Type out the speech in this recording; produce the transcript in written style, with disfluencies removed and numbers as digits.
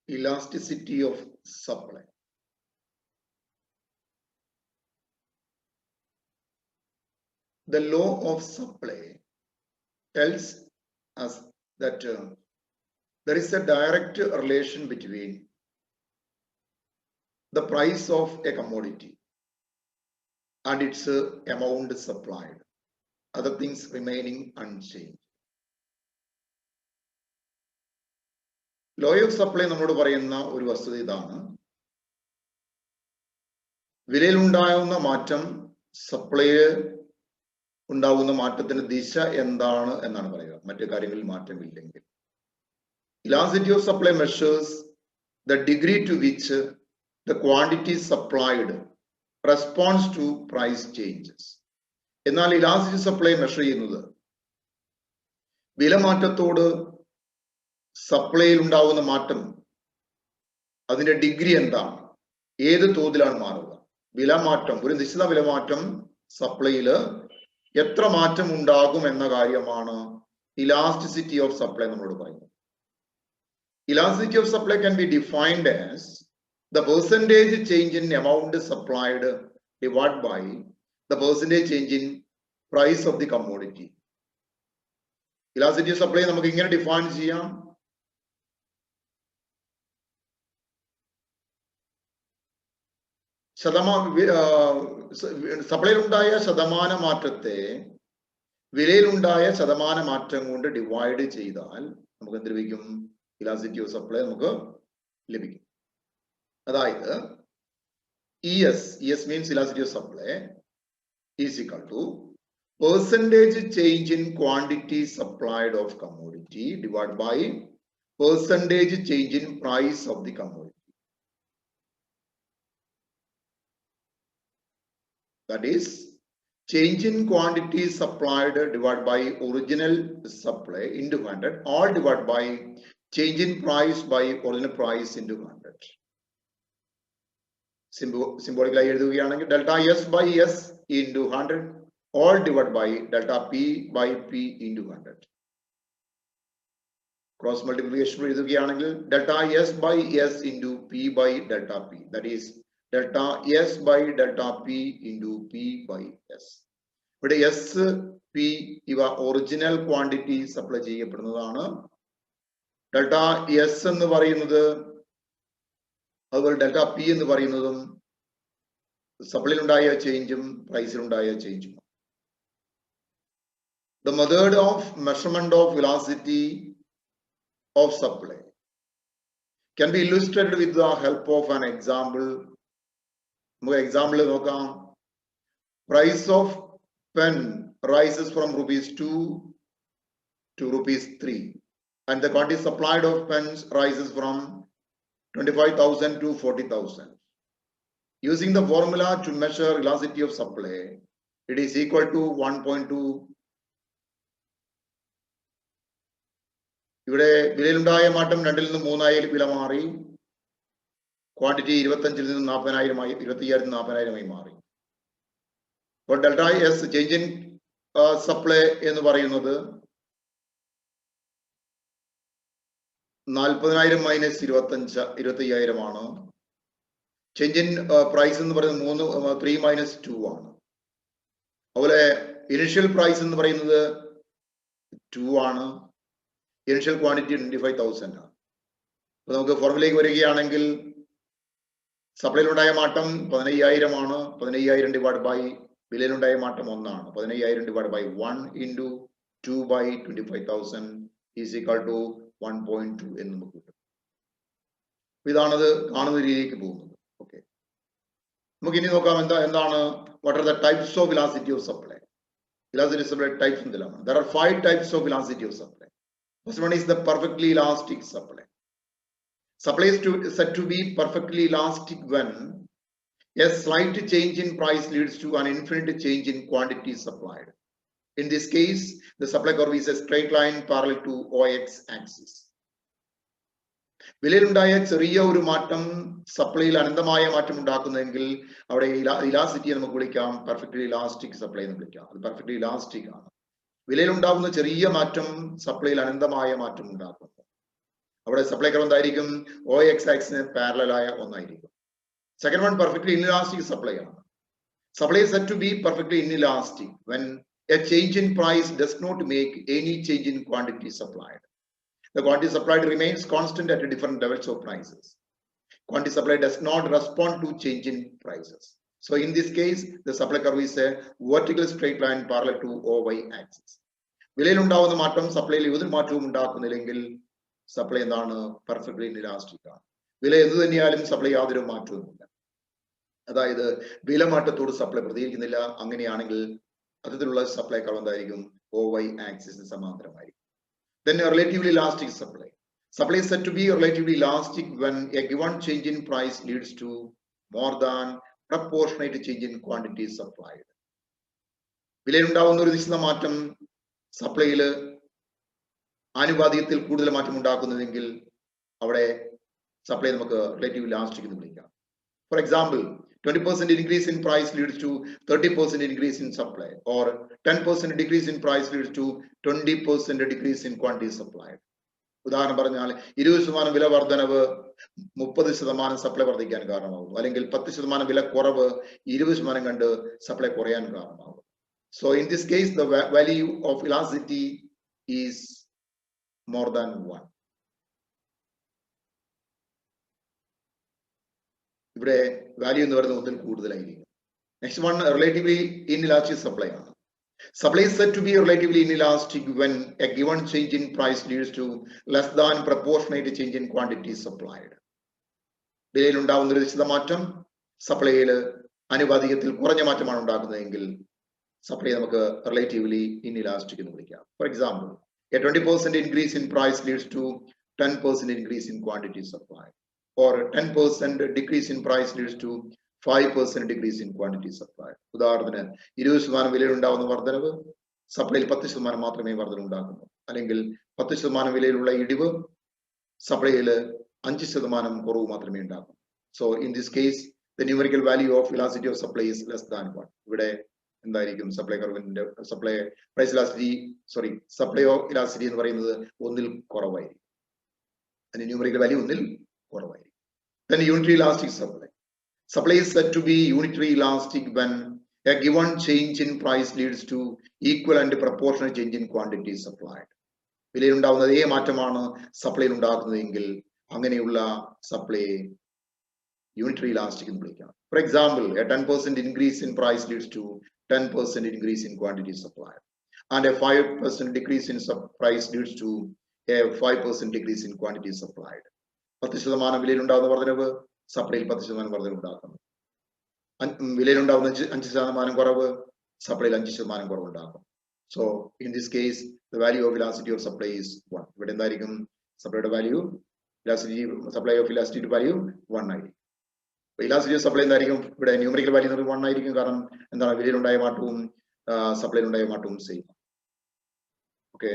elasticity of supply. The law of supply tells us that there is a direct relation between the price of a commodity and its amount supplied, other things remaining unchanged. Law of supply നമ്മളോട് പറയുന്ന ഒരു വസ്തുത ഇതാണ്. വിലയിലുണ്ടാകുന്ന മാറ്റം സപ്ലൈയിൽ ഉണ്ടാകുന്ന മാറ്റത്തിന്റെ ദിശ എന്താണ് എന്നാണ് പറയുക, മറ്റു കാര്യങ്ങളിൽ മാറ്റമില്ലെങ്കിൽ. Elasticity of supply measures the degree to which the quantity supplied responds to price changes. എന്നാൽ ഇലാസ്റ്റിക് സപ്ലൈ മെഷർ ചെയ്യുന്നത് വിലമാറ്റത്തോട് സപ്ലൈയിൽ ഉണ്ടാകുന്ന മാറ്റം അതിന്റെ ഡിഗ്രി എന്താണ്, ഏത് തോതിലാണ് മാറുക. വിലമാറ്റം, ഒരു നിശ്ചിത വിലമാറ്റം സപ്ലൈയില് എത്ര മാറ്റം ഉണ്ടാകും എന്ന കാര്യമാണ് ഇലാസ്റ്റിസിറ്റി ഓഫ് സപ്ലൈ നമ്മളോട് പറയുന്നത്. Elasticity of supply can be defined as the percentage change in amount supplied divided by the percentage change in price of the commodity. Elasticity of supply നമുക്ക് ഇങ്ങനെ ഡിഫൈൻ ചെയ്യാം. സപ്ലൈയിലുണ്ടായ ശതമാന മാറ്റത്തെ വിലയിലുണ്ടായ ശതമാന മാറ്റം കൊണ്ട് ഡിവൈഡ് ചെയ്താൽ നമുക്ക് എന്ത് ലഭിക്കും? ഇലാസ്റ്റിസിറ്റി ഓഫ് സപ്ലൈ നമുക്ക് ലഭിക്കും. അതായത് ES means elasticity of supply is equal to percentage change in quantity supplied of commodity divided by percentage change in price of the commodity. That is change in quantity supplied divided by original supply into 100, all divided by change in price by original price into 100. Symbolically എഴുതുകയാണെങ്കിൽ delta S by S into 100, all divided by delta P by P into 100. Cross multiplication എഴുതുകയാണെങ്കിൽ delta S by S into P by delta P. That is delta S by delta P into P by S. ഇവിടെ S, P ഇവ original quantity supply ചെയ്യപ്പെടുന്നതാണ്. Delta S എന്ന് പറയുന്നത് അതുപോലെ delta P എന്ന് പറയുന്നതും സപ്ലൈയിലുണ്ടായ ചേഞ്ചും പ്രൈസിലുണ്ടായ ചേഞ്ചും. The method of measurement of velocity of supply can be illustrated with the help of an example. നമുക്ക് എക്സാമ്പിൾ നോക്കാം. Price of pen rises from ₹2 to ₹3. And the quantity supplied of pens rises from 25,000 to 40,000. Using the formula to measure elasticity of supply, it is equal to 1.2. ഇവിടെ വിലയിലുണ്ടായ മാറ്റം 2ൽ നിന്ന് 3 വില മാറി. Quantity 25ൽ നിന്ന് 40,000 25,000 40,000 മാറി. അപ്പോൾ delta S change in supply എന്ന് പറയുന്നത് 40,000 മൈനസ് 25,000 ആണ്. ചേഞ്ച് ഇൻ പ്രൈസ് എന്ന് പറയുന്നത് 3 മൈനസ് 2 ആണ്. അതുപോലെ ഇനിഷ്യൽ പ്രൈസ് എന്ന് പറയുന്നത് 2 ആണ്. ഇനിഷ്യൽ ക്വാണ്ടിറ്റി 25,000 ആണ്. അപ്പൊ നമുക്ക് ഫോർമുലയിലേക്ക് വരികയാണെങ്കിൽ സപ്ലൈയിലുണ്ടായ മാറ്റം 15,000 ആണ്. 15,000 ഡിവൈഡ് ബൈ വിലയിലുണ്ടായ മാറ്റം 1 ആണ്. 15,000 divide by 1 into 2 by 25,000 is equal to 1.2 എന്ന് നമുക്ക് കിട്ടും. ഇതാണത് കാണുന്ന രീതിയിലേക്ക് പോകുന്നത്. ഓക്കെ, നമുക്ക് ഇനി നോക്കാം എന്താണ് what are the types of velocity of supply. Velocity supply types എന്തെല്ലാം? There are 5 types of velocity of supply. First one is the perfectly elastic supply. Supply is said to be perfectly elastic when a slight change in price leads to an infinite change in quantity supplied. In this case, the supply curve is a straight line parallel to OX axis. വിലയിലുണ്ടായ ചെറിയ ഒരു മാറ്റം സപ്ലൈയിൽ അനന്തമായ മാറ്റം ഉണ്ടാക്കുന്നെങ്കിൽ അവിടെ ഇലാസ്റ്റിറ്റിയെ നമുക്ക് വിളിക്കാം perfectly elastic supply എന്ന് വിളിക്കാം. അത് പെർഫെക്റ്റ്ലി ഇലാസ്റ്റിക് ആണ്. വിലയിലുണ്ടാകുന്ന ചെറിയ മാറ്റം സപ്ലൈയിൽ അനന്തമായ മാറ്റം ഉണ്ടാക്കുന്നു. അവിടെ സപ്ലൈ കർവ് എന്തായിരിക്കും? OX ആക്സിന് പാരലൽ ആയ ഒന്നായിരിക്കും. Second one perfectly inelastic supply ആണ്. Supply is said to be perfectly inelastic when a change in price does not make any change in quantity supplied. The quantity supplied remains constant at different levels of prices. Quantity supplied does not respond to change in prices. So in this case, the supply curve is a vertical straight line parallel to OY axis. വിലയിൽ ഉണ്ടാവുന്ന മാറ്റം സപ്ലൈയിൽ യാതൊരു മാറ്റവും ഉണ്ടാക്കുന്നില്ലെങ്കിൽ supply എന്താണ്? Perfectly inelastic ആണ്. വില എന്ത് തന്നെയാലും supply യാതൊരു മാറ്റവുമില്ല. അതായത് വിലമാറ്റത്തോട് സപ്ലൈ പ്രതികരിക്കുന്നില്ല. അങ്ങനെയാണെങ്കിൽ അത്തരത്തിലുള്ള സപ്ലൈ കർവ് എന്തായിരിക്കും? OY ആക്സിസിന് സമാന്തരമായിരിക്കും. Then a relatively elastic supply. Supply is said to be relatively elastic when a given change in price leads to more than proportionate change in quantity supplied. വിലയിൽ ഉണ്ടാവുന്ന ഒരു നിശ്ചിത മാറ്റം സപ്ലൈയിൽ ആനുപാതികത്തിൽ കൂടുതൽ മാറ്റം ഉണ്ടാക്കുന്നതെങ്കിൽ അവിടെ സപ്ലൈ നമുക്ക് റിലേറ്റീവ് ഇലാസ്റ്റിക് എന്ന് വിളിക്കാം. For example, 20% increase in price leads to 30% increase in supply, or 10% decrease in price leads to 20% decrease in quantity supplied. ഉദാഹരണം പറഞ്ഞാൽ 20% വില വർധനവ് 30% സപ്ലൈ വർദ്ധിക്കാൻ കാരണമാകുന്നു, അല്ലെങ്കിൽ 10% വില കുറവ് 20% കണ്ട് സപ്ലൈ കുറയാൻ കാരണമാകും. So in this case, the value of elasticity is more than 1. ഇവിടെ വാല്യൂ എന്ന് പറയുന്നത് ഒന്നിൽ കൂടുതലായിരിക്കും. Next one relatively inelastic supply ആണ്. Supply is said to be relatively inelastic when a given change in price leads to less than proportionate change in quantity supplied. വിലയിൽ ഉണ്ടാവുന്ന ഒരു നിശ്ചിത മാറ്റം സപ്ലൈയിൽ ആനുപാതികത്തിൽ കുറഞ്ഞ മാറ്റമാണ് ഉണ്ടാക്കുന്നതെങ്കിൽ സപ്ലൈ നമുക്ക് റിലേറ്റീവ്ലി ഇൻഇലാസ്റ്റിക് എന്ന് വിളിക്കാം. For example, a 20% increase in price leads to 10% increase in quantity supplied, or 10% decrease in price leads to 5% decrease in quantity supplied. ഉദാഹരണത്തിന് 20% വിലയിൽ ഉണ്ടാകുന്ന വർധനവ് സപ്ലൈയിൽ 10% മാത്രമേ വർധന ഉണ്ടാക്കുന്നു, അല്ലെങ്കിൽ 10% വിലയിലുള്ള ഇടിവ് സപ്ലൈയിൽ 5% കുറവ് മാത്രമേ ഉണ്ടാക്കൂ. So in this case, the numerical value of elasticity of supply is less than 1. ഇവിടെ എന്തായിരിക്കും? സപ്ലൈ കർവിന്റെ supply price elasticity supply of elasticity എന്ന് പറയുന്നത് ഒന്നിൽ കുറവായിരിക്കും. അതിന്റെ ന്യൂമറിക്കൽ വാല്യൂ ഒന്നിൽ കുറവായിരിക്കും. Then unitary elastic supply. Supply is said to be unitary elastic when a given change in price leads to equal and proportional change in quantity supplied. വിലയിൽ ഉണ്ടാകുന്ന അതേ മാറ്റമാണ് സപ്ലൈയിൽ ഉണ്ടാക്കുന്നതെങ്കിൽ അങ്ങനെയുള്ള സപ്ലൈ യൂണിറ്ററി ഇലാസ്റ്റിക് എന്ന് വിളിക്കാം. For example, a 10% increase in price leads to 10% increase in quantity supplied, and a 5% decrease in price leads to a 5% decrease in quantity supplied. 10% വിലയിൽ ഉണ്ടാകുന്ന വർധനവ് സപ്ലൈയിൽ 10% വർധന ഉണ്ടാക്കുന്നു. വിലയിൽ ഉണ്ടാകുന്ന 5% കുറവ് സപ്ലൈയിൽ 5% കുറവുണ്ടാക്കും. So in this case, the value of elasticity of supply is 1. ഇവിടെ എന്തായിരിക്കും? സപ്ലൈയുടെ value supply of elasticity value 1 ആയിരിക്കും. ഇലാസ്റ്റിറ്റി ഓഫ് സപ്ലൈ എന്തായിരിക്കും? ഇവിടെ ന്യൂമറിക്കൽ വാല്യൂ 1 ആയിരിക്കും. കാരണം എന്താണ്? വിലയിലുണ്ടായ മാറ്റവും സപ്ലൈയിലുണ്ടായ മാറ്റവും സെയിം. ഓക്കെ.